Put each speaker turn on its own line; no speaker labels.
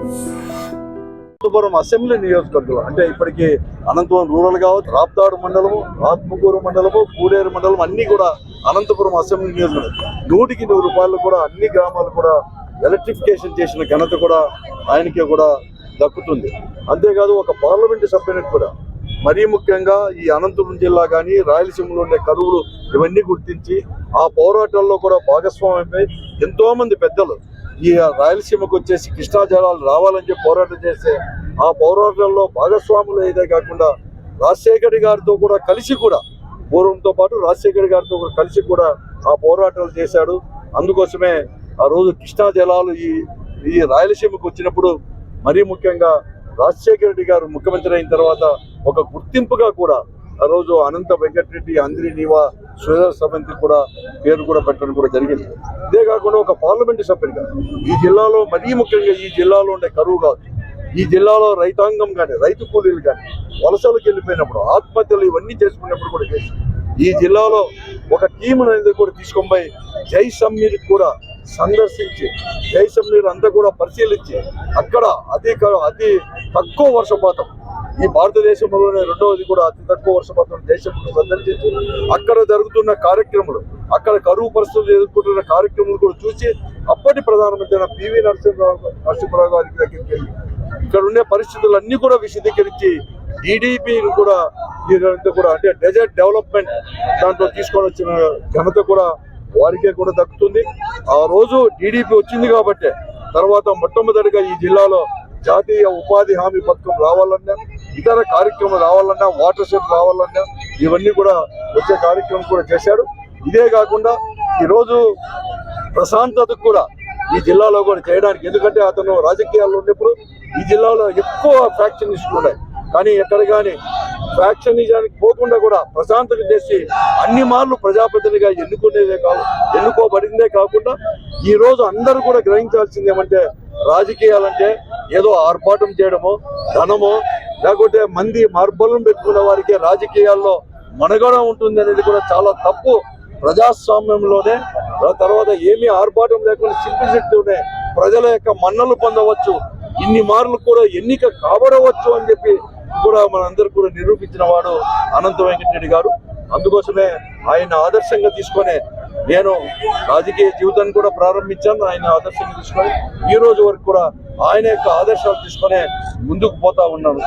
Anantapuram assembly నియోజకవర్గంలో అంటే ఇప్పటికీ అనంతపురం రూరల్ కావచ్చు, రాప్తాడు మండలము, ఆత్మకూరు మండలము, పూడేరు మండలం అన్ని కూడా అనంతపురం అసెంబ్లీ నియోజకవర్గం 100కి 100 రూపాయలు కూడా అన్ని గ్రామాలు కూడా ఎలక్ట్రిఫికేషన్ చేసిన ఘనత కూడా ఆయనకే కూడా దక్కుతుంది. అంతేకాదు ఒక పార్లమెంటు సభ్యునికి కూడా మరీ ముఖ్యంగా ఈ అనంతపురం జిల్లా కానీ రాయలసీమలో ఉండే కరువులు ఇవన్నీ గుర్తించి ఆ పోరాటంలో కూడా భాగస్వామ్యమై ఎంతో మంది పెద్దలు ఈ రాయలసీమకు వచ్చేసి కృష్ణా జలాలు రావాలని చెప్పి పోరాటం చేస్తే ఆ పోరాటంలో భాగస్వాములు అయితే కాకుండా రాజశేఖర్ గారితో కూడా కలిసి కూడా పూర్వంతో పాటు రాజశేఖర్ గారితో కూడా కలిసి కూడా ఆ పోరాటాలు చేశాడు. అందుకోసమే ఆ రోజు కృష్ణా జలాలు ఈ రాయలసీమకు వచ్చినప్పుడు మరీ ముఖ్యంగా రాజశేఖర రెడ్డి గారు ముఖ్యమంత్రి అయిన తర్వాత ఒక గుర్తింపుగా కూడా ఆ రోజు అనంత వెంకటరెడ్డి, అంద్రి నీవా, సుధర్ సమంతి కూడా పేరు కూడా పెట్టడం కూడా జరిగింది. ఇదే కాకుండా ఒక పార్లమెంటు సభ్యుడిగా ఈ జిల్లాలో మరీ ముఖ్యంగా ఈ జిల్లాలో ఉండే కరువు కాదు, ఈ జిల్లాలో రైతాంగం కానీ రైతు కూలీలు కానీ వలసలకు వెళ్ళిపోయినప్పుడు ఆత్మహత్యలు ఇవన్నీ చేసుకున్నప్పుడు కూడా చేసి ఈ జిల్లాలో ఒక టీం అనేది కూడా తీసుకొని పోయి జైసమ్మీర్ కూడా సందర్శించి జైసమ్మీర్ అంతా కూడా పరిశీలించి అక్కడ అతి తక్కువ వర్షపాతం ఈ భారతదేశంలోనే రెండవది కూడా అతి తక్కువ వర్షపాతం జైసమ్మీర్ సందర్శించి అక్కడ జరుగుతున్న కార్యక్రమాలు, అక్కడ కరువు పరిస్థితులు ఎదుర్కొంటున్న కార్యక్రమాలు కూడా చూసి అప్పటి ప్రధానమంత్రి పివి నరసింహరావు గారికి దగ్గరికి వెళ్ళి ఇక్కడ ఉండే పరిస్థితులన్నీ కూడా విశదీకరించి టీడీపీని కూడా అంటే డెజర్ట్ డెవలప్మెంట్ దాంట్లో తీసుకొని వచ్చిన ఘనత కూడా వారికే కూడా దక్కుతుంది. ఆ రోజు టీడీపీ వచ్చింది కాబట్టి తర్వాత మొట్టమొదటిగా ఈ జిల్లాలో జాతీయ ఉపాధి హామీ పథకం రావాలన్నా, ఇతర కార్యక్రమాలు రావాలన్నా, వాటర్ షెడ్ రావాలన్నా ఇవన్నీ కూడా వచ్చే కార్యక్రమం కూడా చేశాడు. ఇదే కాకుండా ఈరోజు ప్రశాంతతకు కూడా ఈ జిల్లాలో కూడా చేయడానికి, ఎందుకంటే అతను రాజకీయాల్లో ఉన్నప్పుడు ఈ జిల్లాలో ఎక్కువ ఫ్యాక్షనిస్టులు ఉన్నాయి, కానీ ఎక్కడ కానీ ఫ్యాక్షనిజానికి పోకుండా కూడా ప్రశాంతత చేసి అన్ని మార్లు ప్రజాప్రతినిధిగా ఎన్నుకోబడిందే కాకుండా ఈ రోజు అందరూ కూడా గ్రహించాల్సింది ఏమంటే రాజకీయాలంటే ఏదో ఆర్భాటం చేయడమో, ధనమో, లేకపోతే మంది మార్బలం పెట్టుకున్న వారికి రాజకీయాల్లో మనుగడ ఉంటుంది అనేది కూడా చాలా తప్పు. ప్రజాస్వామ్యంలోనే తర్వాత ఏమీ ఆర్భాటం లేకుండా సింప్లిసిటీతోనే ప్రజల యొక్క మన్నలు పొందవచ్చు, ఇన్ని మార్లు కూడా ఎన్నిక కాబడవచ్చు అని చెప్పి కూడా మనందరూ కూడా నిరూపించిన వాడు అనంత వెంకటరెడ్డి గారు. అందుకోసమే ఆయన ఆదర్శంగా తీసుకొని నేను రాజకీయ జీవితాన్ని కూడా ప్రారంభించాను. ఆయన ఆదర్శంగా తీసుకొని ఈ రోజు వరకు కూడా ఆయన యొక్క ఆదర్శాలు తీసుకొని ముందుకు పోతా ఉన్నాను.